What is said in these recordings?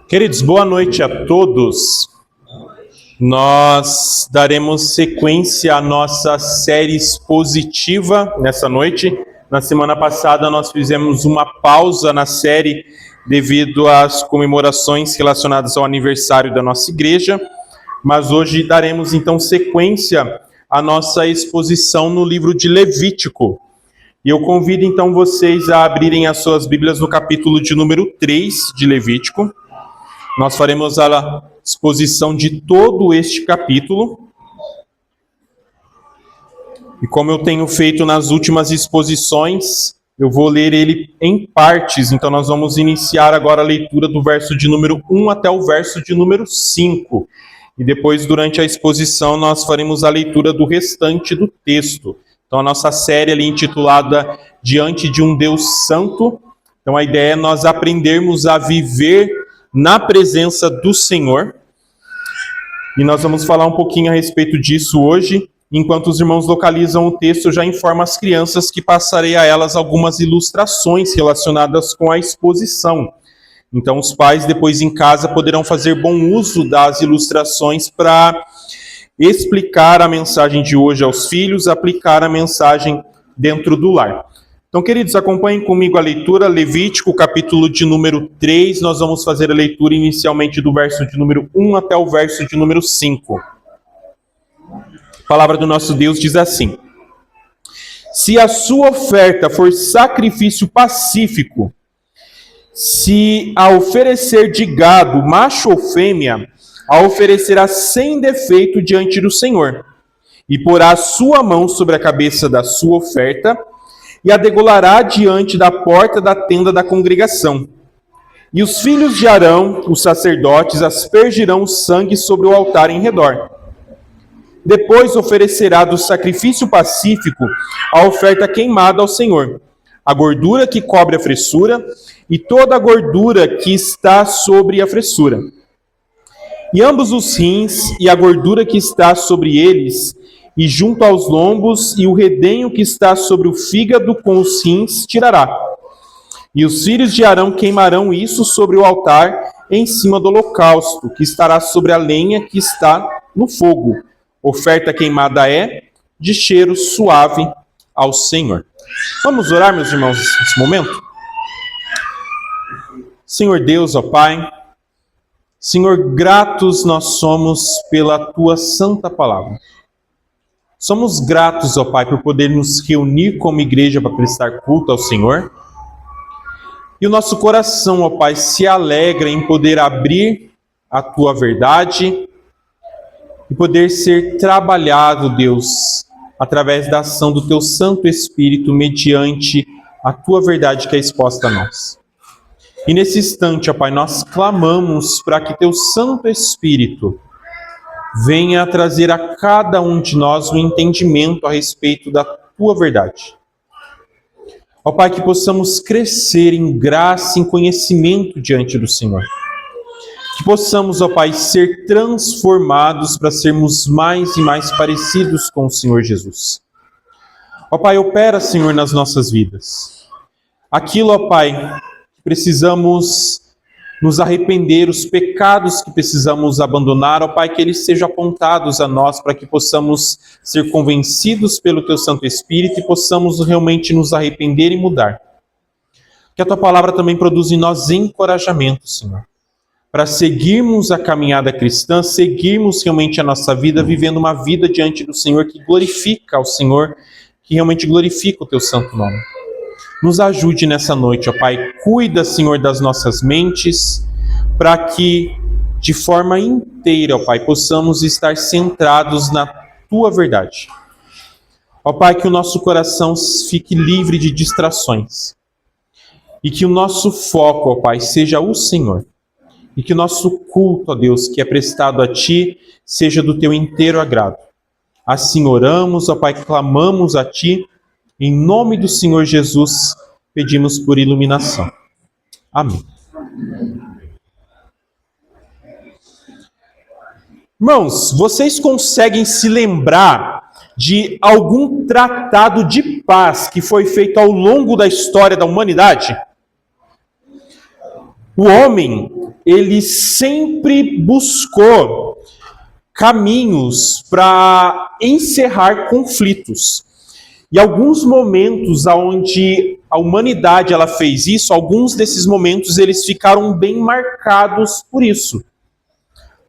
Queridos, boa noite a todos. Nós daremos sequência à nossa série expositiva nessa noite. Na semana passada nós fizemos uma pausa na série devido às comemorações relacionadas ao aniversário da nossa igreja, mas hoje daremos então sequência à nossa exposição no livro de Levítico. E eu convido então vocês a abrirem as suas Bíblias no capítulo de número 3 de Levítico. Nós faremos a exposição de todo este capítulo. E como eu tenho feito nas últimas exposições, eu vou ler ele em partes. Então nós vamos iniciar agora a leitura do verso de número 1 até o verso de número 5. E depois, durante a exposição, nós faremos a leitura do restante do texto. Então a nossa série ali intitulada Diante de um Deus Santo. Então a ideia é nós aprendermos a viver na presença do Senhor. E nós vamos falar um pouquinho a respeito disso hoje. Enquanto os irmãos localizam o texto, eu já informo as crianças que passarei a elas algumas ilustrações relacionadas com a exposição. Então os pais depois em casa poderão fazer bom uso das ilustrações para explicar a mensagem de hoje aos filhos, aplicar a mensagem dentro do lar. Então, queridos, acompanhem comigo a leitura, Levítico, capítulo de número 3. Nós vamos fazer a leitura inicialmente do verso de número 1 até o verso de número 5. A palavra do nosso Deus diz assim: Se a sua oferta for sacrifício pacífico, se a oferecer de gado, macho ou fêmea, a oferecerá sem defeito diante do Senhor, e porá a sua mão sobre a cabeça da sua oferta, e a degolará diante da porta da tenda da congregação. E os filhos de Arão, os sacerdotes, aspergirão o sangue sobre o altar em redor. Depois oferecerá do sacrifício pacífico a oferta queimada ao Senhor, a gordura que cobre a fressura e toda a gordura que está sobre a fressura. E ambos os rins e a gordura que está sobre eles, e junto aos lombos, e o redenho que está sobre o fígado com os rins tirará. E os filhos de Arão queimarão isso sobre o altar em cima do holocausto, que estará sobre a lenha que está no fogo. Oferta queimada é de cheiro suave ao Senhor. Vamos orar, meus irmãos, nesse momento? Senhor Deus, ó Pai, Senhor, gratos nós somos pela Tua santa palavra. Somos gratos, ó Pai, por poder nos reunir como igreja para prestar culto ao Senhor. E o nosso coração, ó Pai, se alegra em poder abrir a Tua verdade e poder ser trabalhado, Deus, através da ação do Teu Santo Espírito, mediante a Tua verdade que é exposta a nós. E nesse instante, ó Pai, nós clamamos para que Teu Santo Espírito venha trazer a cada um de nós um entendimento a respeito da Tua verdade. Ó Pai, que possamos crescer em graça e em conhecimento diante do Senhor. Que possamos, ó Pai, ser transformados para sermos mais e mais parecidos com o Senhor Jesus. Ó Pai, opera, Senhor, nas nossas vidas. Aquilo, ó Pai, precisamos nos arrepender, os pecados que precisamos abandonar, ó Pai, que eles sejam apontados a nós para que possamos ser convencidos pelo Teu Santo Espírito e possamos realmente nos arrepender e mudar. Que a Tua palavra também produza em nós encorajamento, Senhor, para seguirmos a caminhada cristã, seguirmos realmente a nossa vida, vivendo uma vida diante do Senhor que glorifica ao Senhor, que realmente glorifica o Teu santo nome. Nos ajude nessa noite, ó Pai. Cuida, Senhor, das nossas mentes, para que, de forma inteira, ó Pai, possamos estar centrados na Tua verdade. Ó Pai, que o nosso coração fique livre de distrações. E que o nosso foco, ó Pai, seja o Senhor. E que o nosso culto, ó Deus, que é prestado a Ti, seja do Teu inteiro agrado. Assim oramos, ó Pai, clamamos a Ti. Em nome do Senhor Jesus, pedimos por iluminação. Amém. Irmãos, vocês conseguem se lembrar de algum tratado de paz que foi feito ao longo da história da humanidade? O homem, ele sempre buscou caminhos para encerrar conflitos. E alguns momentos onde a humanidade ela fez isso, alguns desses momentos eles ficaram bem marcados por isso.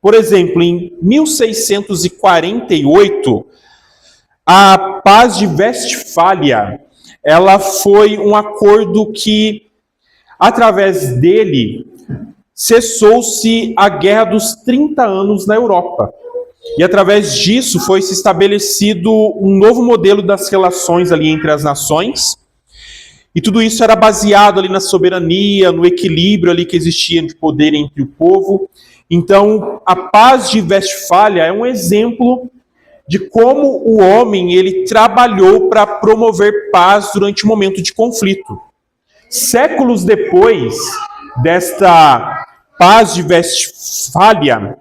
Por exemplo, em 1648, a Paz de Westfália, ela foi um acordo que, através dele, cessou-se a Guerra dos 30 Anos na Europa. E através disso foi se estabelecido um novo modelo das relações ali entre as nações. E tudo isso era baseado ali na soberania, no equilíbrio ali que existia de poder entre o povo. Então, a Paz de Westfália é um exemplo de como o homem ele trabalhou para promover paz durante um momento de conflito. Séculos depois desta Paz de Westfália,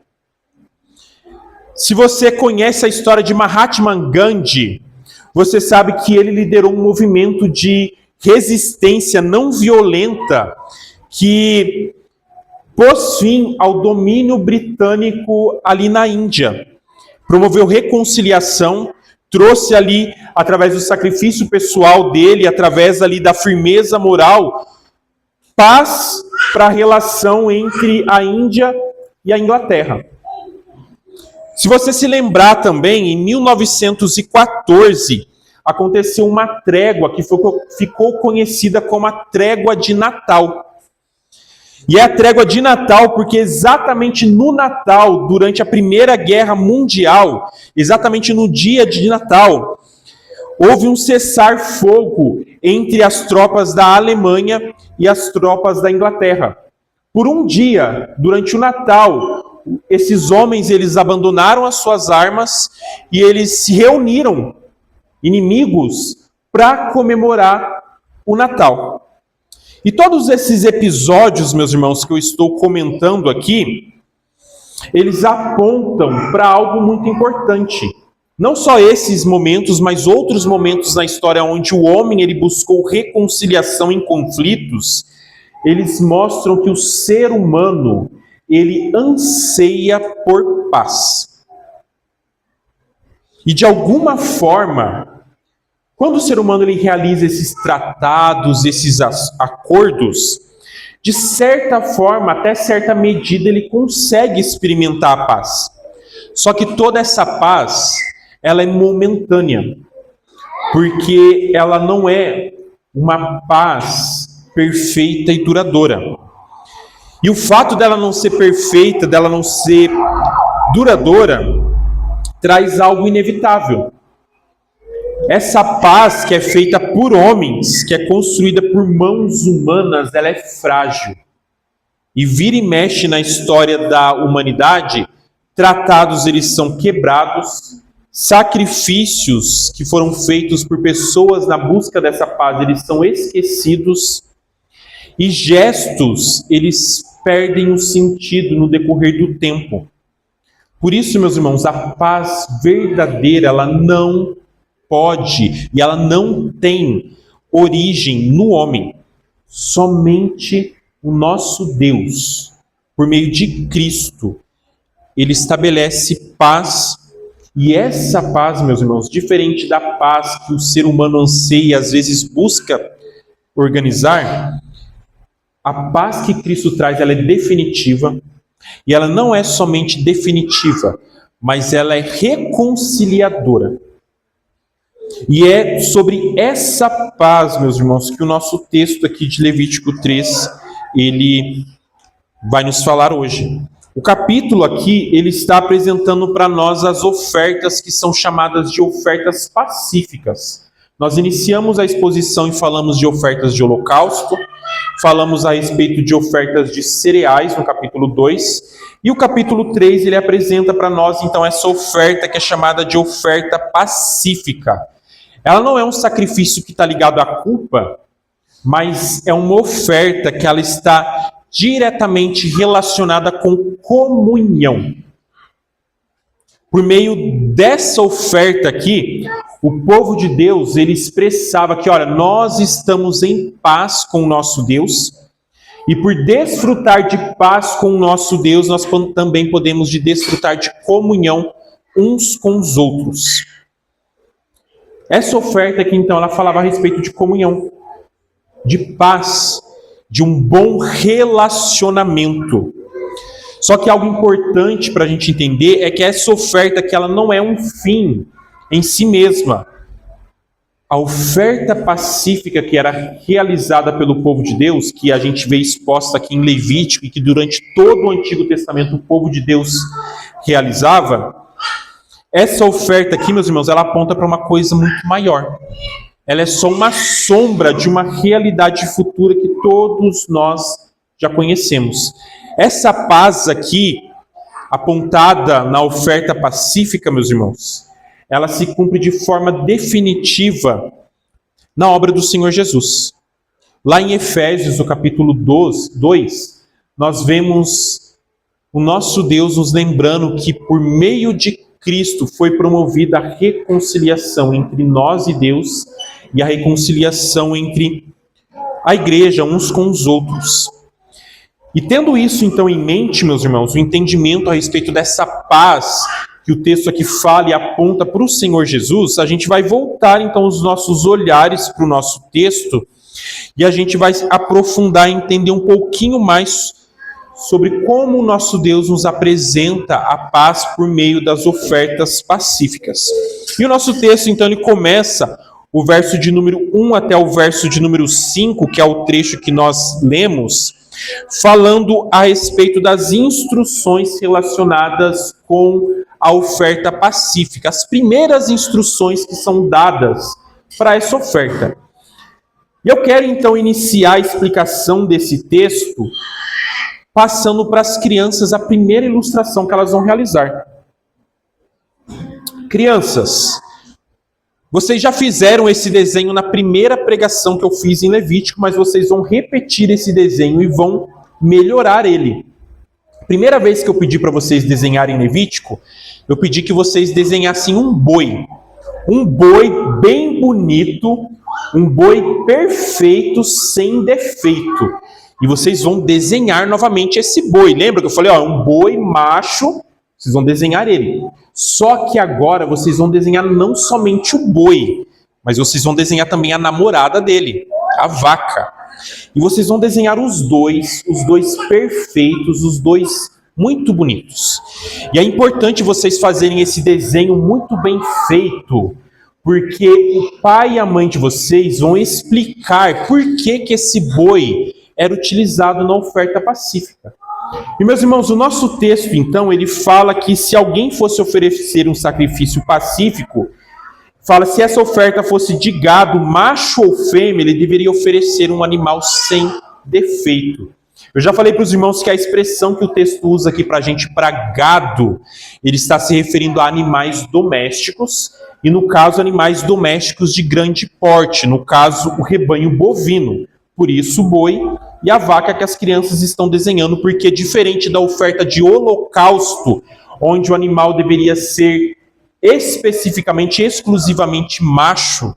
se você conhece a história de Mahatma Gandhi, você sabe que ele liderou um movimento de resistência não violenta que pôs fim ao domínio britânico ali na Índia. Promoveu reconciliação, trouxe ali, através do sacrifício pessoal dele, através ali da firmeza moral, paz para a relação entre a Índia e a Inglaterra. Se você se lembrar também, em 1914, aconteceu uma trégua que ficou conhecida como a Trégua de Natal. E é a Trégua de Natal porque exatamente no Natal, durante a Primeira Guerra Mundial, exatamente no dia de Natal, houve um cessar-fogo entre as tropas da Alemanha e as tropas da Inglaterra. Por um dia, durante o Natal, esses homens eles abandonaram as suas armas e eles se reuniram, inimigos, para comemorar o Natal. E todos esses episódios, meus irmãos, que eu estou comentando aqui, eles apontam para algo muito importante. Não só esses momentos, mas outros momentos na história onde o homem ele buscou reconciliação em conflitos, eles mostram que o ser humano ele anseia por paz. E de alguma forma, quando o ser humano ele realiza esses tratados, esses acordos, de certa forma, até certa medida, ele consegue experimentar a paz. Só que toda essa paz, ela é momentânea, porque ela não é uma paz perfeita e duradoura. E o fato dela não ser perfeita, dela não ser duradoura, traz algo inevitável. Essa paz que é feita por homens, que é construída por mãos humanas, ela é frágil. E vira e mexe na história da humanidade, tratados eles são quebrados, sacrifícios que foram feitos por pessoas na busca dessa paz, eles são esquecidos, e gestos, eles perdem o sentido no decorrer do tempo. Por isso, meus irmãos, a paz verdadeira, ela não pode e ela não tem origem no homem. Somente o nosso Deus, por meio de Cristo, ele estabelece paz. E essa paz, meus irmãos, diferente da paz que o ser humano anseia e às vezes busca organizar, a paz que Cristo traz, ela é definitiva, e ela não é somente definitiva, mas ela é reconciliadora. E é sobre essa paz, meus irmãos, que o nosso texto aqui de Levítico 3, ele vai nos falar hoje. O capítulo aqui, ele está apresentando para nós as ofertas que são chamadas de ofertas pacíficas. Nós iniciamos a exposição e falamos de ofertas de holocausto, falamos a respeito de ofertas de cereais no capítulo 2, e o capítulo 3 ele apresenta para nós então essa oferta que é chamada de oferta pacífica. Ela não é um sacrifício que está ligado à culpa, mas é uma oferta que ela está diretamente relacionada com comunhão. Por meio dessa oferta aqui, o povo de Deus, ele expressava que, olha, nós estamos em paz com o nosso Deus, E por desfrutar de paz com o nosso Deus, nós também podemos desfrutar de comunhão uns com os outros. Essa oferta aqui, então, ela falava a respeito de comunhão, de paz, de um bom relacionamento. Só que algo importante para a gente entender é que essa oferta que ela não é um fim em si mesma. A oferta pacífica que era realizada pelo povo de Deus, que a gente vê exposta aqui em Levítico e que durante todo o Antigo Testamento o povo de Deus realizava, essa oferta aqui, meus irmãos, ela aponta para uma coisa muito maior. Ela é só uma sombra de uma realidade futura que todos nós já conhecemos. Essa paz aqui, apontada na oferta pacífica, meus irmãos, ela se cumpre de forma definitiva na obra do Senhor Jesus. Lá em Efésios, no capítulo 2, nós vemos o nosso Deus nos lembrando que por meio de Cristo foi promovida a reconciliação entre nós e Deus e a reconciliação entre a igreja uns com os outros. E tendo isso então em mente, meus irmãos, o entendimento a respeito dessa paz que o texto aqui fala e aponta para o Senhor Jesus, a gente vai voltar então os nossos olhares para o nosso texto e a gente vai aprofundar e entender um pouquinho mais sobre como o nosso Deus nos apresenta a paz por meio das ofertas pacíficas. E o nosso texto então ele começa o verso de número 1 até o verso de número 5, que é o trecho que nós lemos, falando a respeito das instruções relacionadas com a oferta pacífica, as primeiras instruções que são dadas para essa oferta. E eu quero então iniciar a explicação desse texto passando para as crianças a primeira ilustração que elas vão realizar. Crianças, vocês já fizeram esse desenho na primeira pregação que eu fiz em Levítico, mas vocês vão repetir esse desenho e vão melhorar ele. Primeira vez que eu pedi para vocês desenharem Levítico, eu pedi que vocês desenhassem um boi bem bonito, um boi perfeito, sem defeito. E vocês vão desenhar novamente esse boi. Lembra que eu falei, um boi macho, vocês vão desenhar ele. Só que agora vocês vão desenhar não somente o boi, mas vocês vão desenhar também a namorada dele, a vaca. E vocês vão desenhar os dois perfeitos, os dois muito bonitos. E é importante vocês fazerem esse desenho muito bem feito, porque o pai e a mãe de vocês vão explicar por que esse boi era utilizado na oferta pacífica. E, meus irmãos, o nosso texto, então, ele fala que se alguém fosse oferecer um sacrifício pacífico, fala se essa oferta fosse de gado, macho ou fêmea, ele deveria oferecer um animal sem defeito. Eu já falei para os irmãos que a expressão que o texto usa aqui para a gente, para gado, ele está se referindo a animais domésticos, e no caso, animais domésticos de grande porte, no caso, o rebanho bovino. Por isso, o boi e a vaca que as crianças estão desenhando, porque diferente da oferta de holocausto, onde o animal deveria ser especificamente, exclusivamente macho,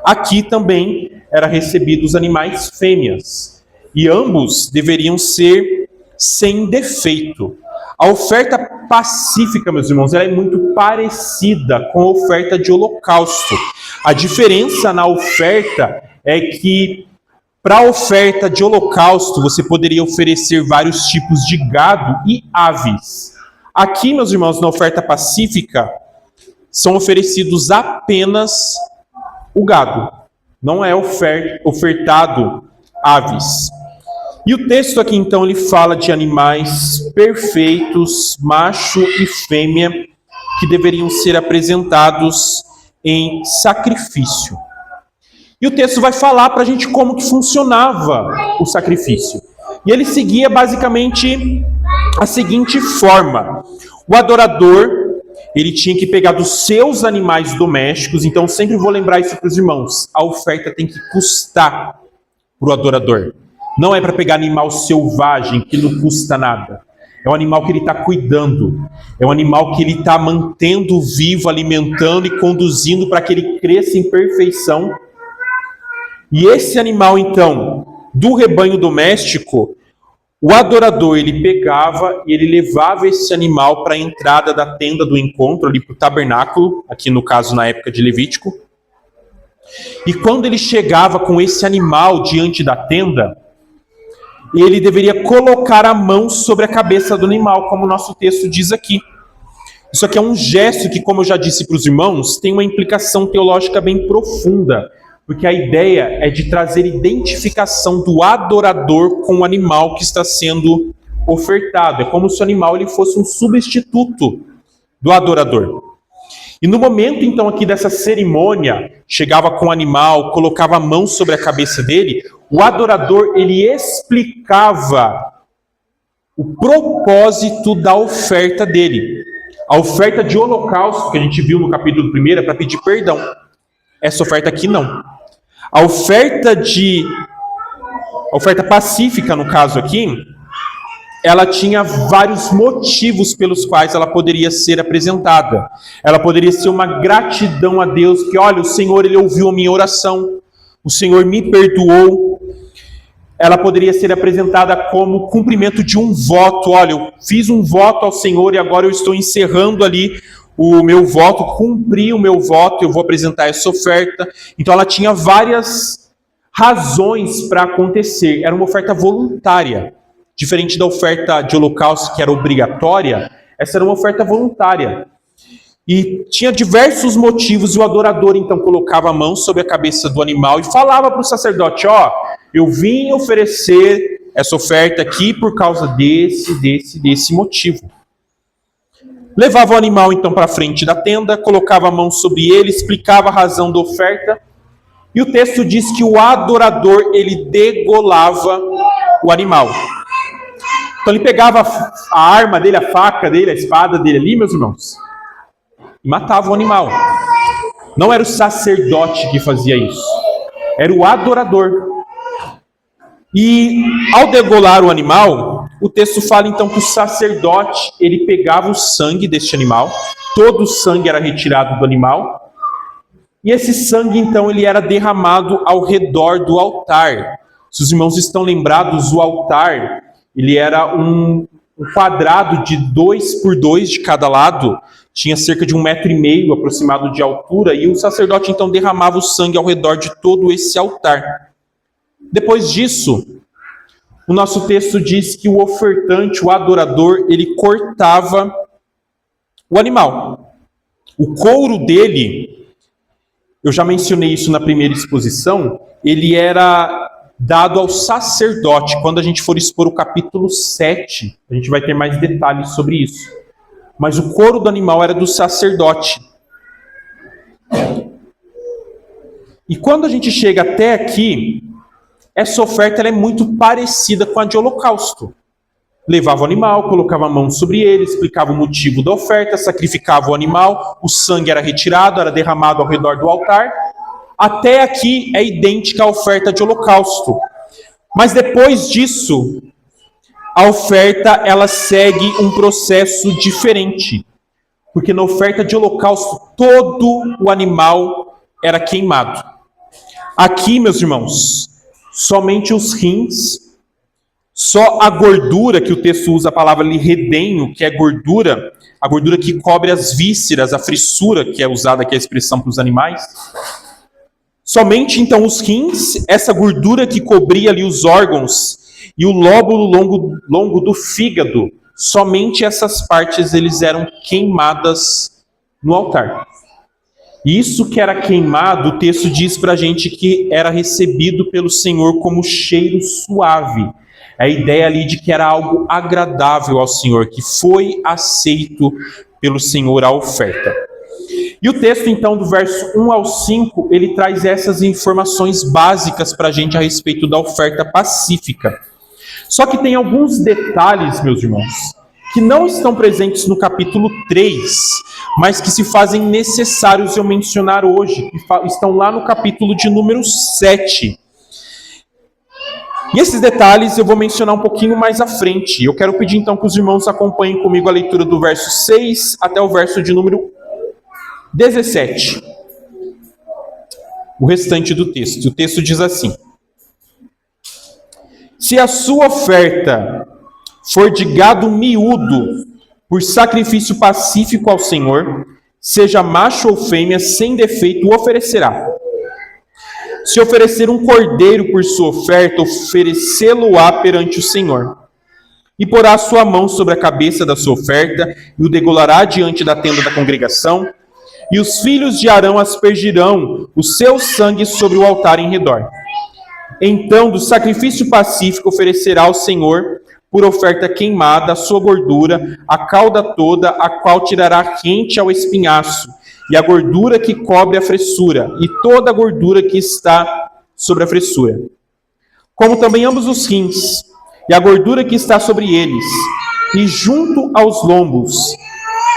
aqui também era recebido os animais fêmeas. E ambos deveriam ser sem defeito. A oferta pacífica, meus irmãos, ela é muito parecida com a oferta de holocausto. A diferença na oferta é que para a oferta de holocausto, você poderia oferecer vários tipos de gado e aves. Aqui, meus irmãos, na oferta pacífica, são oferecidos apenas o gado. Não é ofertado aves. E o texto aqui, então, ele fala de animais perfeitos, macho e fêmea, que deveriam ser apresentados em sacrifício. E o texto vai falar para a gente como que funcionava o sacrifício. E ele seguia basicamente a seguinte forma. O adorador, ele tinha que pegar dos seus animais domésticos, então sempre vou lembrar isso para os irmãos. A oferta tem que custar para o adorador. Não é para pegar animal selvagem, que não custa nada. É um animal que ele está cuidando. É um animal que ele está mantendo vivo, alimentando e conduzindo para que ele cresça em perfeição. E esse animal, então, do rebanho doméstico, O adorador, ele pegava e ele levava esse animal para a entrada da tenda do encontro, ali para o tabernáculo, aqui no caso na época de Levítico. E quando ele chegava com esse animal diante da tenda, ele deveria colocar a mão sobre a cabeça do animal, como o nosso texto diz aqui. Isso aqui é um gesto que, como eu já disse para os irmãos, tem uma implicação teológica bem profunda, porque a ideia é de trazer identificação do adorador com o animal que está sendo ofertado. É como se o animal ele fosse um substituto do adorador. E no momento, então, aqui dessa cerimônia, chegava com o animal, colocava a mão sobre a cabeça dele, o adorador, ele explicava o propósito da oferta dele. A oferta de holocausto, que a gente viu no capítulo 1, é para pedir perdão. Essa oferta aqui não. A oferta pacífica, no caso aqui, ela tinha vários motivos pelos quais ela poderia ser apresentada. Ela poderia ser uma gratidão a Deus, que olha, o Senhor, ele ouviu a minha oração, o Senhor me perdoou. Ela poderia ser apresentada como cumprimento de um voto. Olha, eu fiz um voto ao Senhor e agora eu estou encerrando ali o meu voto, cumpri o meu voto, eu vou apresentar essa oferta. Então ela tinha várias razões para acontecer. Era uma oferta voluntária. Diferente da oferta de holocausto, que era obrigatória, essa era uma oferta voluntária. E tinha diversos motivos, e o adorador então colocava a mão sobre a cabeça do animal e falava para o sacerdote, ó, eu vim oferecer essa oferta aqui por causa desse motivo. Levava o animal então para frente da tenda, colocava a mão sobre ele, explicava a razão da oferta, e o texto diz que o adorador, ele degolava o animal. Então ele pegava a arma dele, a faca dele, a espada dele ali, meus irmãos, e matava o animal. Não era o sacerdote que fazia isso, era o adorador. E ao degolar o animal, o texto fala então que o sacerdote, ele pegava o sangue deste animal, todo o sangue era retirado do animal, e esse sangue então ele era derramado ao redor do altar. Se os irmãos estão lembrados, o altar, ele era um quadrado de 2 por 2 de cada lado, tinha cerca de 1,5 m aproximado de altura, e o sacerdote então derramava o sangue ao redor de todo esse altar. Depois disso, o nosso texto diz que o ofertante, o adorador, ele cortava o animal. O couro dele, eu já mencionei isso na primeira exposição, ele era dado ao sacerdote. Quando a gente for expor o capítulo 7, a gente vai ter mais detalhes sobre isso. Mas o couro do animal era do sacerdote. E quando a gente chega até aqui, essa oferta ela é muito parecida com a de holocausto. Levava o animal, colocava a mão sobre ele, explicava o motivo da oferta, sacrificava o animal, o sangue era retirado, era derramado ao redor do altar. Até aqui é idêntica à oferta de holocausto. Mas depois disso, a oferta ela segue um processo diferente. Porque na oferta de holocausto, todo o animal era queimado. Aqui, meus irmãos, somente os rins, só a gordura, que o texto usa a palavra ali, redenho, que é gordura, a gordura que cobre as vísceras, a frissura, que é usada aqui a expressão para os animais. Somente então os rins, essa gordura que cobria ali os órgãos, e o lóbulo longo do fígado, somente essas partes eles eram queimadas no altar. Isso que era queimado, o texto diz para a gente que era recebido pelo Senhor como cheiro suave. A ideia ali de que era algo agradável ao Senhor, que foi aceito pelo Senhor a oferta. E o texto, então, do verso 1 ao 5, ele traz essas informações básicas para a gente a respeito da oferta pacífica. Só que tem alguns detalhes, meus irmãos, que não estão presentes no capítulo 3, mas que se fazem necessários eu mencionar hoje, que estão lá no capítulo de número 7. E esses detalhes eu vou mencionar um pouquinho mais à frente. Eu quero pedir então que os irmãos acompanhem comigo a leitura do verso 6 até o verso de número 17. O restante do texto. O texto diz assim: se a sua oferta for de gado miúdo, por sacrifício pacífico ao Senhor, seja macho ou fêmea, sem defeito, o oferecerá. Se oferecer um cordeiro por sua oferta, oferecê-lo-á perante o Senhor. E porá a sua mão sobre a cabeça da sua oferta, e o degolará diante da tenda da congregação, e os filhos de Arão aspergirão o seu sangue sobre o altar em redor. Então, do sacrifício pacífico oferecerá ao Senhor, por oferta queimada, a sua gordura, a cauda toda, a qual tirará rente ao espinhaço, e a gordura que cobre a fressura, e toda a gordura que está sobre a fressura. Como também ambos os rins, e a gordura que está sobre eles, e junto aos lombos,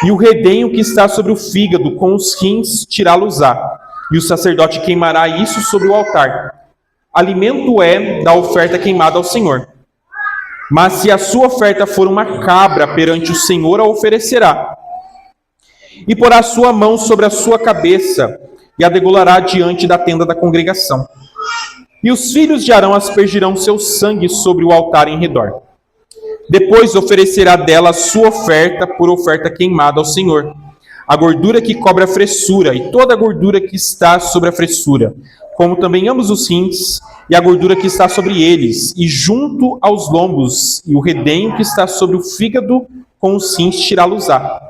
e o redenho que está sobre o fígado, com os rins tirá-los-á. E o sacerdote queimará isso sobre o altar. Alimento é da oferta queimada ao Senhor. Mas se a sua oferta for uma cabra, perante o Senhor a oferecerá. E porá a sua mão sobre a sua cabeça, e a degolará diante da tenda da congregação. E os filhos de Arão aspergirão seu sangue sobre o altar em redor. Depois oferecerá dela a sua oferta por oferta queimada ao Senhor. A gordura que cobre a fressura, e toda a gordura que está sobre a fressura, como também ambos os rins, e a gordura que está sobre eles, e junto aos lombos, e o redenho que está sobre o fígado, com os rins tirá-los-á.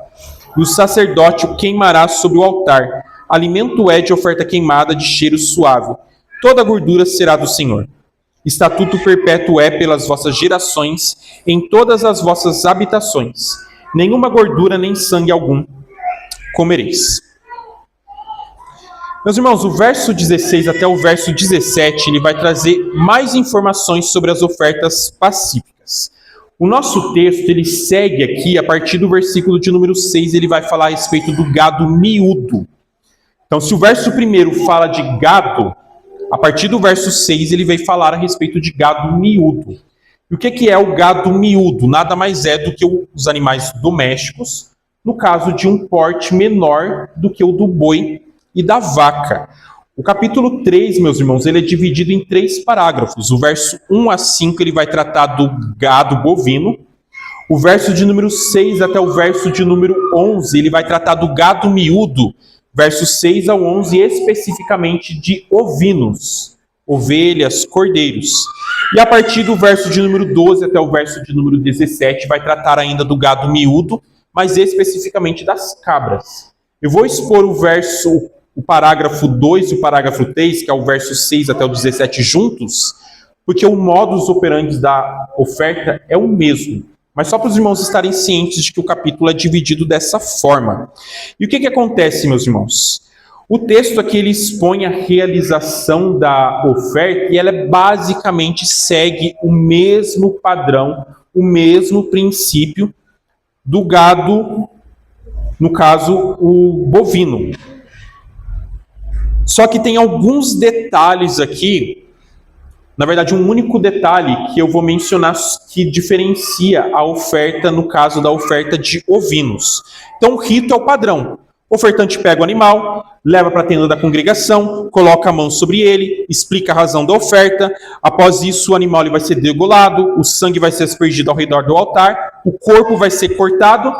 E o sacerdote o queimará sobre o altar. Alimento é de oferta queimada de cheiro suave. Toda a gordura será do Senhor. Estatuto perpétuo é pelas vossas gerações, em todas as vossas habitações. Nenhuma gordura nem sangue algum comereis. Meus irmãos, o verso 16 até o verso 17, ele vai trazer mais informações sobre as ofertas pacíficas. O nosso texto, ele segue aqui, a partir do versículo de número 6, ele vai falar a respeito do gado miúdo. Então, se o verso 1 fala de gado, a partir do verso 6, ele vai falar a respeito de gado miúdo. E o que é o gado miúdo? Nada mais é do que os animais domésticos, no caso de um porte menor do que o do boi e da vaca. O capítulo 3, meus irmãos, ele é dividido em 3 parágrafos. O verso 1 a 5, ele vai tratar do gado bovino. O verso de número 6 até o verso de número 11, ele vai tratar do gado miúdo, versos 6 ao 11, especificamente de ovinos, ovelhas, cordeiros. E a partir do verso de número 12 até o verso de número 17, vai tratar ainda do gado miúdo, mas especificamente das cabras. Eu vou expor o parágrafo 2 e o parágrafo 3, que é o verso 6 até o 17 juntos, porque o modus operandi da oferta é o mesmo. Mas só para os irmãos estarem cientes de que o capítulo é dividido dessa forma. E o que acontece, meus irmãos? O texto aqui ele expõe a realização da oferta e ela basicamente segue o mesmo padrão, o mesmo princípio do gado, no caso, o bovino. Só que tem alguns detalhes aqui, na verdade um único detalhe que eu vou mencionar que diferencia a oferta no caso da oferta de ovinos. Então o rito é o padrão. O ofertante pega o animal, leva para a tenda da congregação, coloca a mão sobre ele, explica a razão da oferta. Após isso, o animal ele vai ser degolado, o sangue vai ser aspergido ao redor do altar, o corpo vai ser cortado,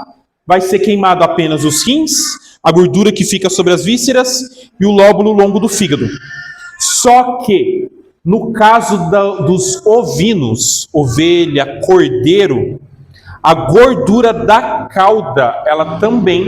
vai ser queimado apenas os rins, a gordura que fica sobre as vísceras e o lóbulo longo do fígado. Só que, no caso dos ovinos, ovelha, cordeiro, a gordura da cauda, ela também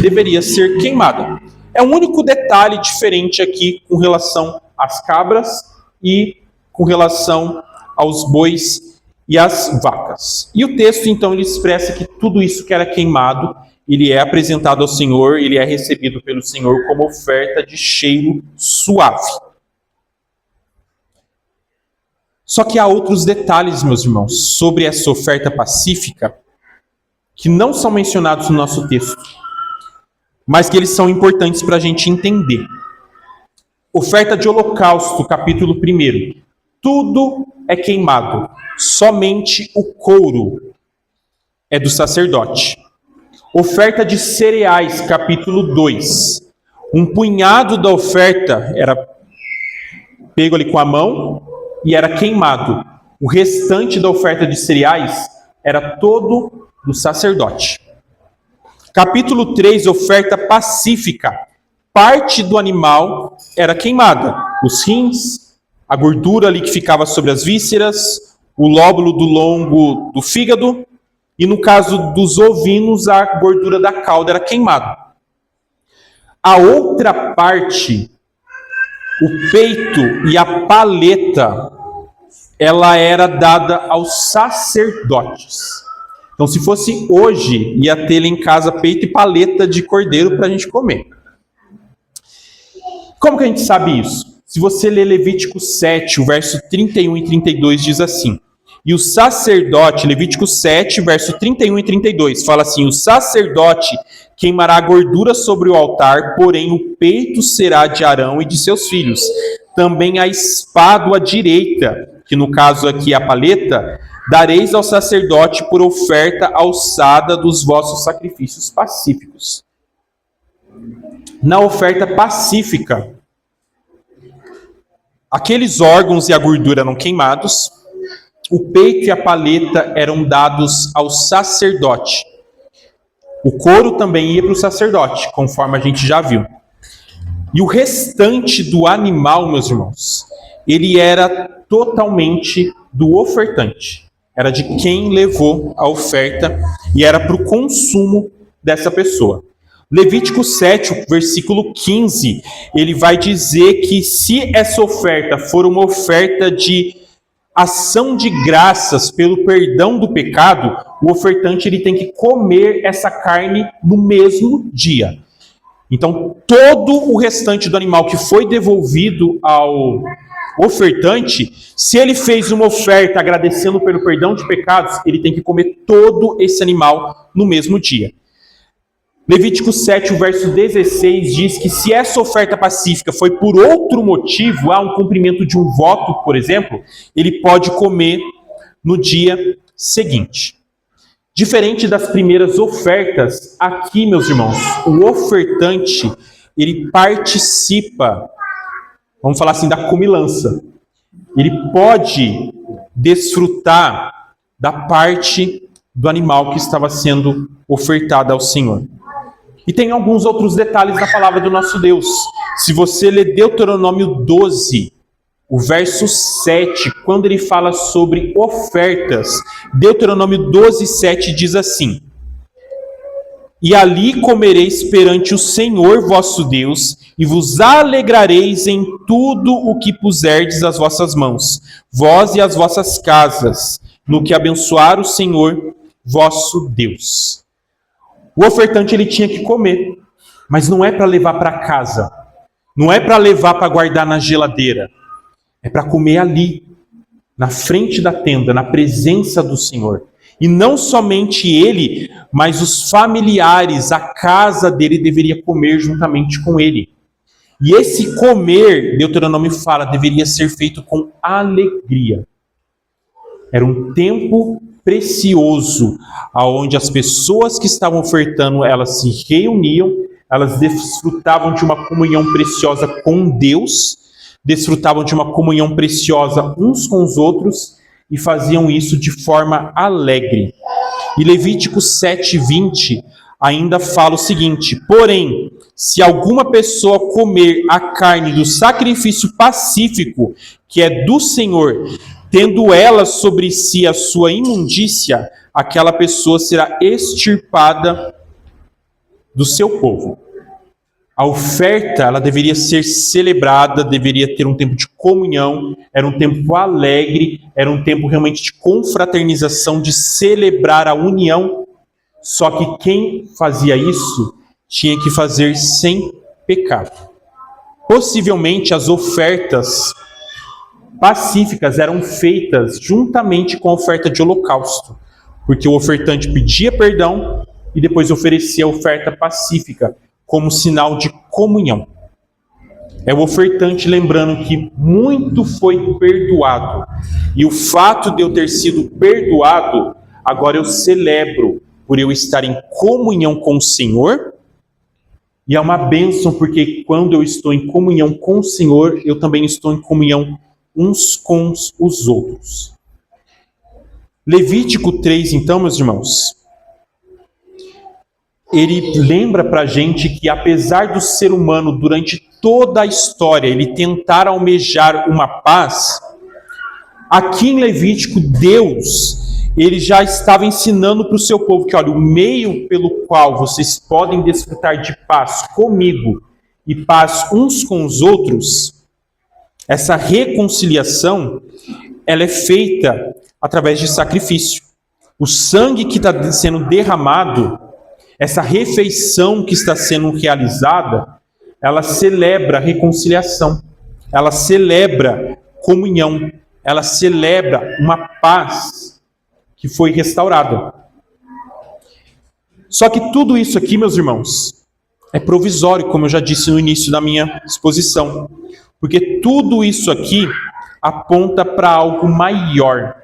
deveria ser queimada. É um único detalhe diferente aqui com relação às cabras e com relação aos bois e às vacas. E o texto, então, ele expressa que tudo isso que era queimado, ele é apresentado ao Senhor, ele é recebido pelo Senhor como oferta de cheiro suave. Só que há outros detalhes, meus irmãos, sobre essa oferta pacífica que não são mencionados no nosso texto, mas que eles são importantes para a gente entender. Oferta de holocausto, capítulo 1. Tudo é queimado, somente o couro é do sacerdote. Oferta de cereais, capítulo 2. Um punhado da oferta era pego ali com a mão e era queimado. O restante da oferta de cereais era todo do sacerdote. Capítulo 3, oferta pacífica. Parte do animal era queimada. Os rins, a gordura ali que ficava sobre as vísceras, o lóbulo do lombo do fígado, e no caso dos ovinos, a gordura da cauda era queimada. A outra parte, o peito e a paleta, ela era dada aos sacerdotes. Então, se fosse hoje, ia ter lá em casa peito e paleta de cordeiro para a gente comer. Como que a gente sabe isso? Se você ler Levítico 7, o verso 31 e 32 diz assim: e o sacerdote, Levítico 7, verso 31 e 32, fala assim: o sacerdote queimará a gordura sobre o altar, porém o peito será de Arão e de seus filhos. Também a espádua à direita, que no caso aqui é a paleta, dareis ao sacerdote por oferta alçada dos vossos sacrifícios pacíficos. Na oferta pacífica, aqueles órgãos e a gordura eram queimados, o peito e a paleta eram dados ao sacerdote. O couro também ia para o sacerdote, conforme a gente já viu. E o restante do animal, meus irmãos, ele era totalmente do ofertante. Era de quem levou a oferta e era para o consumo dessa pessoa. Levítico 7, versículo 15, ele vai dizer que se essa oferta for uma oferta de ação de graças pelo perdão do pecado, o ofertante ele tem que comer essa carne no mesmo dia. Então, todo o restante do animal que foi devolvido ao ofertante, se ele fez uma oferta agradecendo pelo perdão de pecados, ele tem que comer todo esse animal no mesmo dia. Levítico 7, o verso 16, diz que se essa oferta pacífica foi por outro motivo, um cumprimento de um voto, por exemplo, ele pode comer no dia seguinte. Diferente das primeiras ofertas, aqui, meus irmãos, o ofertante, ele participa, vamos falar assim, da comilança. Ele pode desfrutar da parte do animal que estava sendo ofertada ao Senhor. E tem alguns outros detalhes na palavra do nosso Deus. Se você ler Deuteronômio 12, o verso 7, quando ele fala sobre ofertas, Deuteronômio 12, 7 diz assim: e ali comereis perante o Senhor vosso Deus, e vos alegrareis em tudo o que puserdes as vossas mãos, vós e as vossas casas, no que abençoar o Senhor vosso Deus. O ofertante ele tinha que comer, mas não é para levar para casa, não é para levar para guardar na geladeira, é para comer ali, na frente da tenda, na presença do Senhor. E não somente ele, mas os familiares, a casa dele deveria comer juntamente com ele. E esse comer, Deuteronômio fala, deveria ser feito com alegria. Era um tempo precioso, aonde as pessoas que estavam ofertando, elas se reuniam, elas desfrutavam de uma comunhão preciosa com Deus, desfrutavam de uma comunhão preciosa uns com os outros e faziam isso de forma alegre. E Levítico 7:20 ainda fala o seguinte: porém, se alguma pessoa comer a carne do sacrifício pacífico, que é do Senhor, tendo ela sobre si a sua imundícia, aquela pessoa será extirpada do seu povo. A oferta, ela deveria ser celebrada, deveria ter um tempo de comunhão, era um tempo alegre, era um tempo realmente de confraternização, de celebrar a união. Só que quem fazia isso tinha que fazer sem pecado. Possivelmente as ofertas pacíficas eram feitas juntamente com a oferta de holocausto, porque o ofertante pedia perdão e depois oferecia a oferta pacífica como sinal de comunhão. É o ofertante lembrando que muito foi perdoado, e o fato de eu ter sido perdoado, agora eu celebro por eu estar em comunhão com o Senhor, e é uma bênção porque quando eu estou em comunhão com o Senhor, eu também estou em comunhão uns com os outros. Levítico 3, então, meus irmãos, ele lembra para a gente que apesar do ser humano, durante toda a história, ele tentar almejar uma paz, aqui em Levítico, Deus, ele já estava ensinando para o seu povo que, olha, o meio pelo qual vocês podem desfrutar de paz comigo e paz uns com os outros, essa reconciliação, ela é feita através de sacrifício. O sangue que está sendo derramado, essa refeição que está sendo realizada, ela celebra a reconciliação, ela celebra comunhão, ela celebra uma paz que foi restaurada. Só que tudo isso aqui, meus irmãos, é provisório, como eu já disse no início da minha exposição, porque tudo isso aqui aponta para algo maior.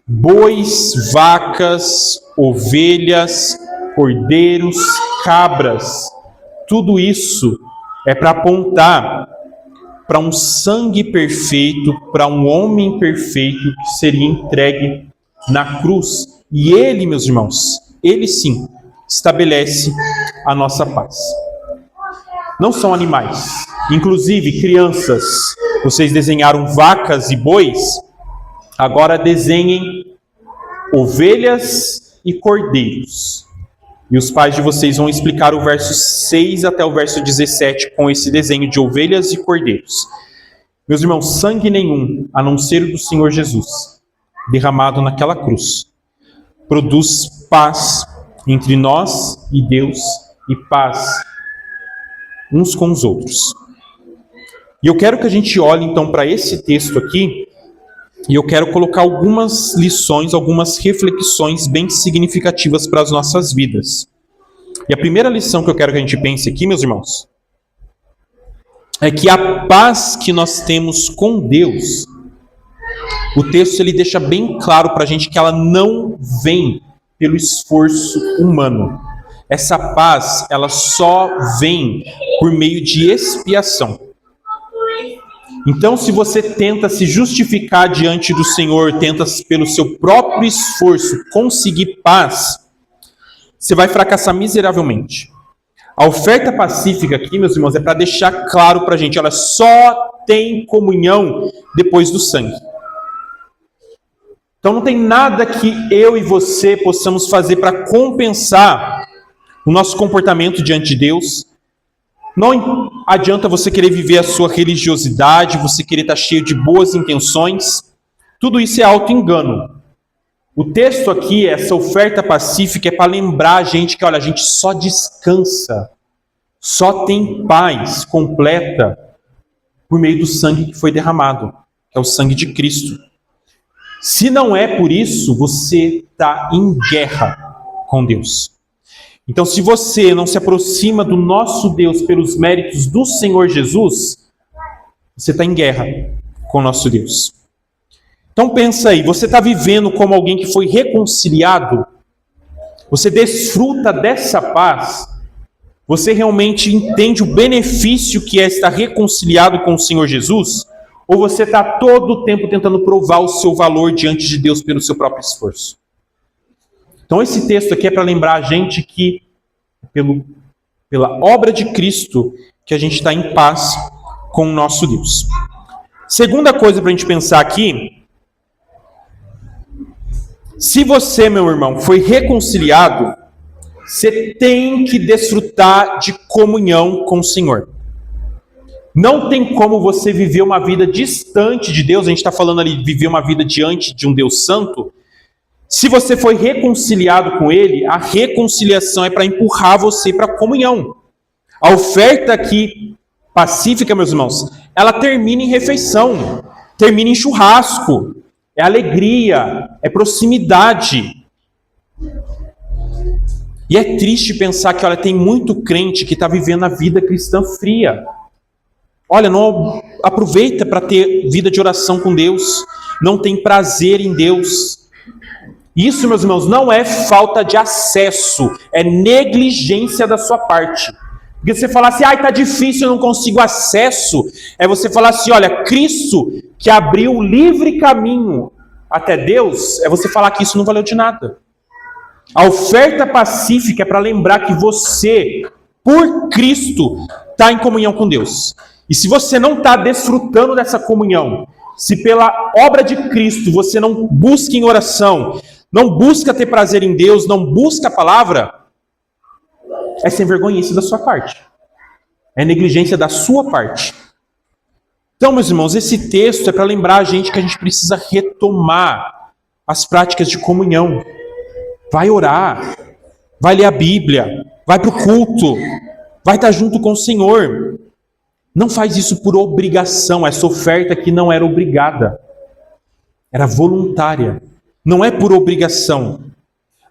Bois, vacas, ovelhas, cordeiros, cabras, tudo isso é para apontar para um sangue perfeito, para um homem perfeito que seria entregue na cruz. E ele, meus irmãos, ele sim estabelece a nossa paz. Não são animais. Inclusive, crianças, vocês desenharam vacas e bois, agora desenhem ovelhas e cordeiros. E os pais de vocês vão explicar o verso 6 até o verso 17 com esse desenho de ovelhas e cordeiros. Meus irmãos, sangue nenhum, a não ser o do Senhor Jesus, derramado naquela cruz, produz paz entre nós e Deus e paz uns com os outros. E eu quero que a gente olhe então para esse texto aqui, e eu quero colocar algumas lições, algumas reflexões bem significativas para as nossas vidas. E a primeira lição que eu quero que a gente pense aqui, meus irmãos, é que a paz que nós temos com Deus, o texto ele deixa bem claro para a gente que ela não vem pelo esforço humano. Essa paz, ela só vem por meio de expiação. Então, se você tenta se justificar diante do Senhor, tenta pelo seu próprio esforço conseguir paz, você vai fracassar miseravelmente. A oferta pacífica aqui, meus irmãos, é para deixar claro para a gente, ela só tem comunhão depois do sangue. Então não tem nada que eu e você possamos fazer para compensar o nosso comportamento diante de Deus. Não adianta você querer viver a sua religiosidade, você querer estar cheio de boas intenções. Tudo isso é auto-engano. O texto aqui, essa oferta pacífica, é para lembrar a gente que, olha, a gente só descansa, só tem paz completa por meio do sangue que foi derramado, que é o sangue de Cristo. Se não é por isso, você está em guerra com Deus. Então, se você não se aproxima do nosso Deus pelos méritos do Senhor Jesus, você está em guerra com o nosso Deus. Então pensa aí, você está vivendo como alguém que foi reconciliado? Você desfruta dessa paz? Você realmente entende o benefício que é estar reconciliado com o Senhor Jesus? Ou você está todo o tempo tentando provar o seu valor diante de Deus pelo seu próprio esforço? Então esse texto aqui é para lembrar a gente que, pela obra de Cristo, que a gente está em paz com o nosso Deus. Segunda coisa para a gente pensar aqui, se você, meu irmão, foi reconciliado, você tem que desfrutar de comunhão com o Senhor. Não tem como você viver uma vida distante de Deus, a gente está falando ali de viver uma vida diante de um Deus santo. Se você foi reconciliado com Ele, a reconciliação é para empurrar você para a comunhão. A oferta aqui, pacífica, meus irmãos, ela termina em refeição, termina em churrasco, é alegria, é proximidade. E é triste pensar que, olha, tem muito crente que está vivendo a vida cristã fria. Olha, não aproveita para ter vida de oração com Deus, não tem prazer em Deus. Isso, meus irmãos, não é falta de acesso, é negligência da sua parte. Porque você falar assim, tá difícil, eu não consigo acesso, é você falar assim, olha, Cristo que abriu o livre caminho até Deus, é você falar que isso não valeu de nada. A oferta pacífica é para lembrar que você, por Cristo, está em comunhão com Deus. E se você não está desfrutando dessa comunhão, se pela obra de Cristo você não busca em oração, não busca ter prazer em Deus, não busca a palavra, é sem vergonhice da sua parte. É negligência da sua parte. Então, meus irmãos, esse texto é para lembrar a gente que a gente precisa retomar as práticas de comunhão. Vai orar, vai ler a Bíblia, vai para o culto, vai estar junto com o Senhor. Não faz isso por obrigação. Essa oferta aqui não era obrigada, era voluntária. Não é por obrigação,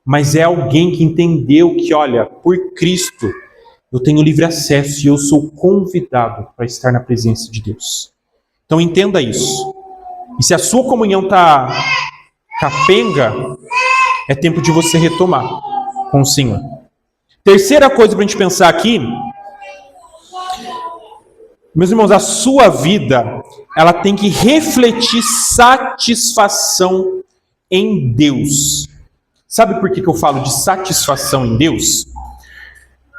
mas é alguém que entendeu que, olha, por Cristo, eu tenho livre acesso e eu sou convidado para estar na presença de Deus. Então entenda isso. E se a sua comunhão está capenga, é tempo de você retomar com o Senhor. Terceira coisa para a gente pensar aqui, meus irmãos, a sua vida, ela tem que refletir satisfação em Deus. Sabe por que eu falo de satisfação em Deus?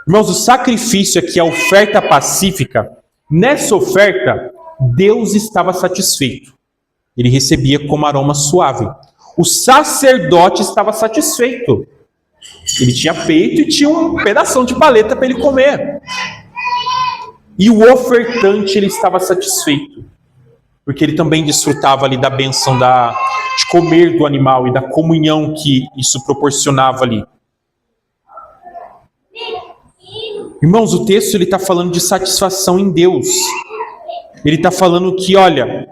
Irmãos, o sacrifício aqui, a oferta pacífica, nessa oferta, Deus estava satisfeito. Ele recebia como aroma suave. O sacerdote estava satisfeito. Ele tinha peito e tinha um pedação de paleta para ele comer. E o ofertante, ele estava satisfeito. Porque ele também desfrutava ali da bênção de comer do animal e da comunhão que isso proporcionava ali. Irmãos, o texto ele está falando de satisfação em Deus. Ele está falando que, olha,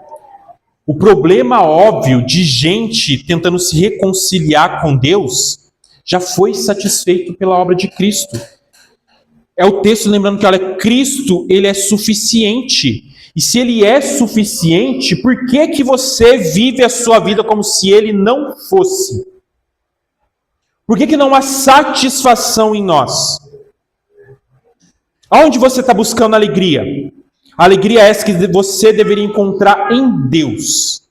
o problema óbvio de gente tentando se reconciliar com Deus já foi satisfeito pela obra de Cristo. É o texto lembrando que, olha, Cristo, ele é suficiente. E se ele é suficiente, por que você vive a sua vida como se ele não fosse? Por que não há satisfação em nós? Aonde você está buscando alegria? A alegria é essa que você deveria encontrar em Deus.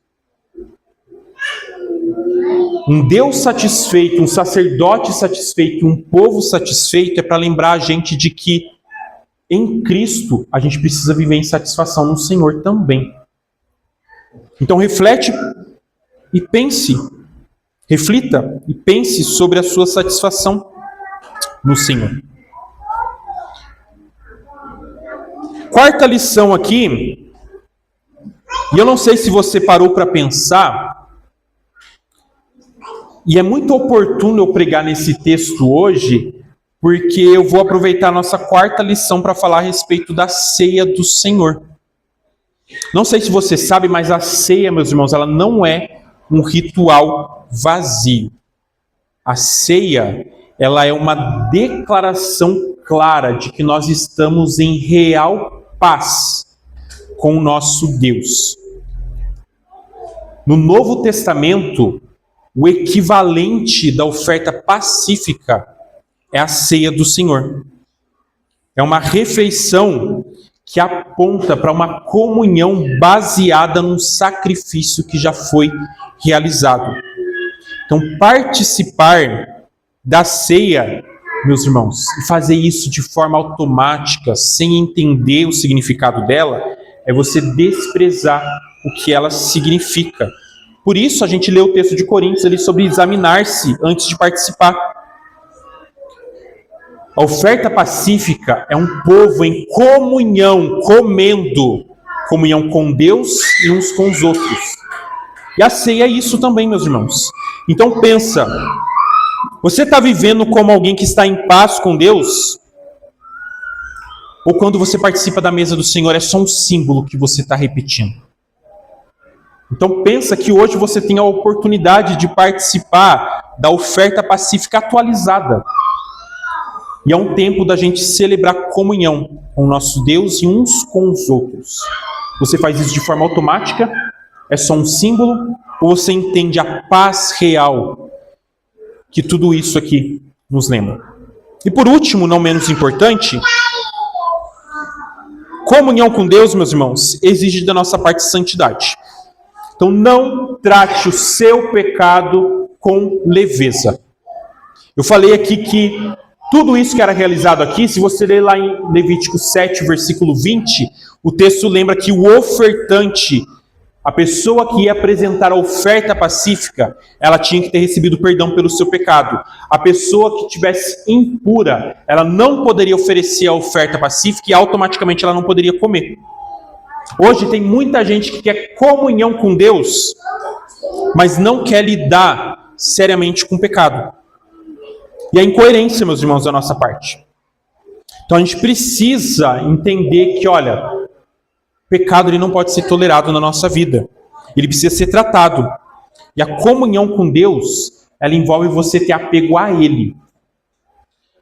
Um Deus satisfeito, um sacerdote satisfeito, um povo satisfeito é para lembrar a gente de que em Cristo a gente precisa viver em satisfação no Senhor também. Então reflete e pense, reflita e pense sobre a sua satisfação no Senhor. Quarta lição aqui, e eu não sei se você parou para pensar, e é muito oportuno eu pregar nesse texto hoje, porque eu vou aproveitar a nossa quarta lição para falar a respeito da ceia do Senhor. Não sei se você sabe, mas a ceia, meus irmãos, ela não é um ritual vazio. A ceia, ela é uma declaração clara de que nós estamos em real paz com o nosso Deus. No Novo Testamento, o equivalente da oferta pacífica é a ceia do Senhor. É uma refeição que aponta para uma comunhão baseada num sacrifício que já foi realizado. Então, participar da ceia, meus irmãos, e fazer isso de forma automática, sem entender o significado dela, é você desprezar o que ela significa. Por isso, a gente lê o texto de Coríntios ali sobre examinar-se antes de participar. A oferta pacífica é um povo em comunhão, comendo, comunhão com Deus e uns com os outros. E a ceia é isso também, meus irmãos. Então pensa, você está vivendo como alguém que está em paz com Deus? Ou quando você participa da mesa do Senhor é só um símbolo que você está repetindo? Então pensa que hoje você tem a oportunidade de participar da oferta pacífica atualizada. E é um tempo da gente celebrar comunhão com o nosso Deus e uns com os outros. Você faz isso de forma automática? É só um símbolo? Ou você entende a paz real que tudo isso aqui nos lembra? E por último, não menos importante, comunhão com Deus, meus irmãos, exige da nossa parte santidade. Então não trate o seu pecado com leveza. Eu falei aqui que tudo isso que era realizado aqui, se você ler lá em Levítico 7, versículo 20, o texto lembra que o ofertante, a pessoa que ia apresentar a oferta pacífica, ela tinha que ter recebido perdão pelo seu pecado. A pessoa que estivesse impura, ela não poderia oferecer a oferta pacífica e automaticamente ela não poderia comer. Hoje tem muita gente que quer comunhão com Deus, mas não quer lidar seriamente com o pecado. E a incoerência, meus irmãos, da nossa parte. Então a gente precisa entender que, olha, pecado ele não pode ser tolerado na nossa vida. Ele precisa ser tratado. E a comunhão com Deus, ela envolve você ter apego a Ele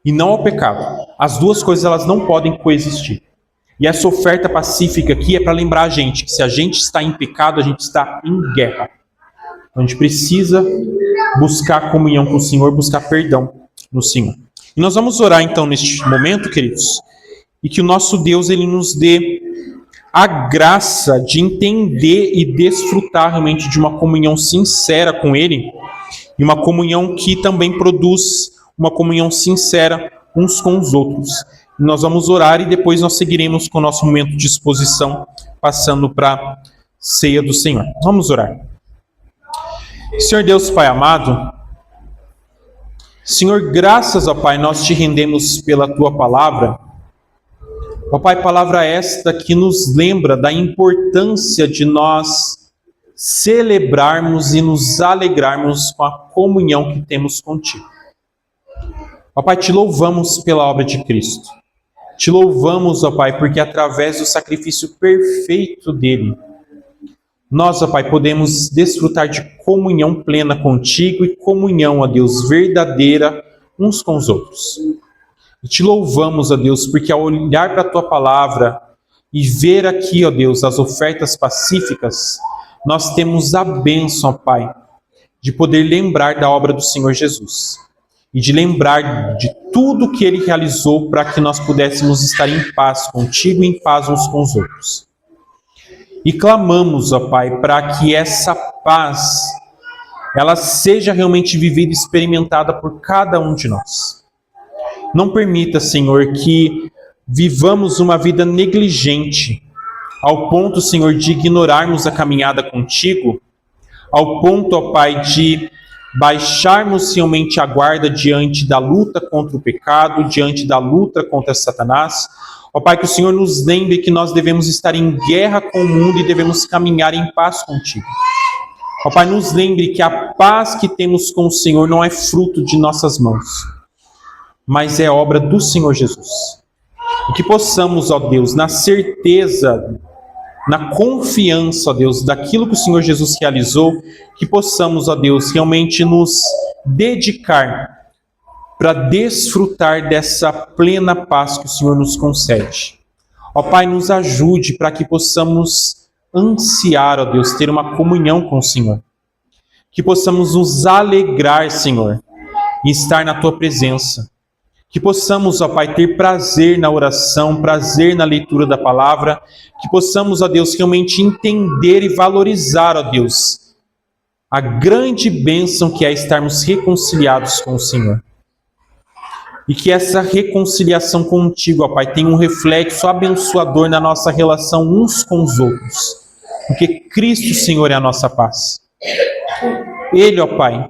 e não ao pecado. As duas coisas elas não podem coexistir. E essa oferta pacífica aqui é para lembrar a gente que se a gente está em pecado, a gente está em guerra. Então a gente precisa buscar comunhão com o Senhor, buscar perdão no Senhor. E nós vamos orar então neste momento, queridos, e que o nosso Deus ele nos dê a graça de entender e desfrutar realmente de uma comunhão sincera com Ele, e uma comunhão que também produz uma comunhão sincera uns com os outros. E nós vamos orar e depois nós seguiremos com o nosso momento de exposição, passando para a ceia do Senhor. Vamos orar. Senhor Deus Pai amado, Senhor, graças ao Pai, nós te rendemos pela Tua palavra. Ó Pai, palavra esta que nos lembra da importância de nós celebrarmos e nos alegrarmos com a comunhão que temos contigo. Ó Pai, te louvamos pela obra de Cristo. Te louvamos, ó Pai, porque através do sacrifício perfeito dele, nós, ó Pai, podemos desfrutar de comunhão plena contigo e comunhão, ó Deus, verdadeira uns com os outros. E te louvamos, ó Deus, porque ao olhar para a Tua palavra e ver aqui, ó Deus, as ofertas pacíficas, nós temos a bênção, ó Pai, de poder lembrar da obra do Senhor Jesus. E de lembrar de tudo que Ele realizou para que nós pudéssemos estar em paz contigo e em paz uns com os outros. E clamamos, ó Pai, para que essa paz, ela seja realmente vivida e experimentada por cada um de nós. Não permita, Senhor, que vivamos uma vida negligente, ao ponto, Senhor, de ignorarmos a caminhada contigo, ao ponto, ó Pai, de baixarmos realmente a guarda diante da luta contra o pecado, diante da luta contra Satanás. Ó Pai, que o Senhor nos lembre que nós devemos estar em guerra com o mundo e devemos caminhar em paz contigo. Ó Pai, nos lembre que a paz que temos com o Senhor não é fruto de nossas mãos, mas é obra do Senhor Jesus. E que possamos, ó Deus, na certeza, na confiança, ó Deus, daquilo que o Senhor Jesus realizou, que possamos, ó Deus, realmente nos dedicar para desfrutar dessa plena paz que o Senhor nos concede. Ó Pai, nos ajude para que possamos ansiar, ó Deus, ter uma comunhão com o Senhor. Que possamos nos alegrar, Senhor, em estar na Tua presença. Que possamos, ó Pai, ter prazer na oração, prazer na leitura da palavra. Que possamos, ó Deus, realmente entender e valorizar, ó Deus, a grande bênção que é estarmos reconciliados com o Senhor. E que essa reconciliação contigo, ó Pai, tenha um reflexo abençoador na nossa relação uns com os outros. Porque Cristo, Senhor, é a nossa paz. Ele, ó Pai,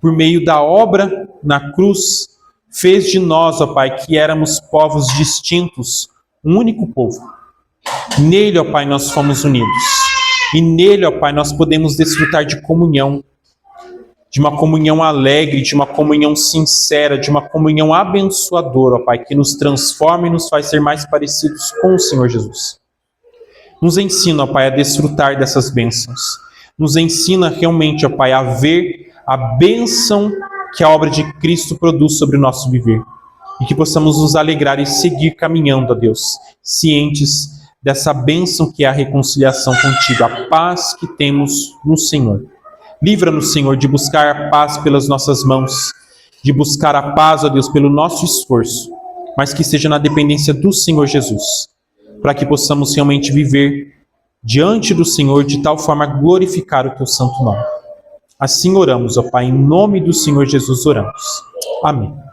por meio da obra na cruz, fez de nós, ó Pai, que éramos povos distintos, um único povo. Nele, ó Pai, nós fomos unidos. E nele, ó Pai, nós podemos desfrutar de comunhão, de uma comunhão alegre, de uma comunhão sincera, de uma comunhão abençoadora, ó Pai, que nos transforma e nos faz ser mais parecidos com o Senhor Jesus. Nos ensina, ó Pai, a desfrutar dessas bênçãos. Nos ensina realmente, ó Pai, a ver a bênção que a obra de Cristo produz sobre o nosso viver. E que possamos nos alegrar e seguir caminhando, ó Deus, cientes dessa bênção que é a reconciliação contigo, a paz que temos no Senhor. Livra-nos, Senhor, de buscar a paz pelas nossas mãos, de buscar a paz, ó Deus, pelo nosso esforço, mas que seja na dependência do Senhor Jesus, para que possamos realmente viver diante do Senhor, de tal forma a glorificar o teu santo nome. Assim oramos, ó Pai, em nome do Senhor Jesus oramos. Amém.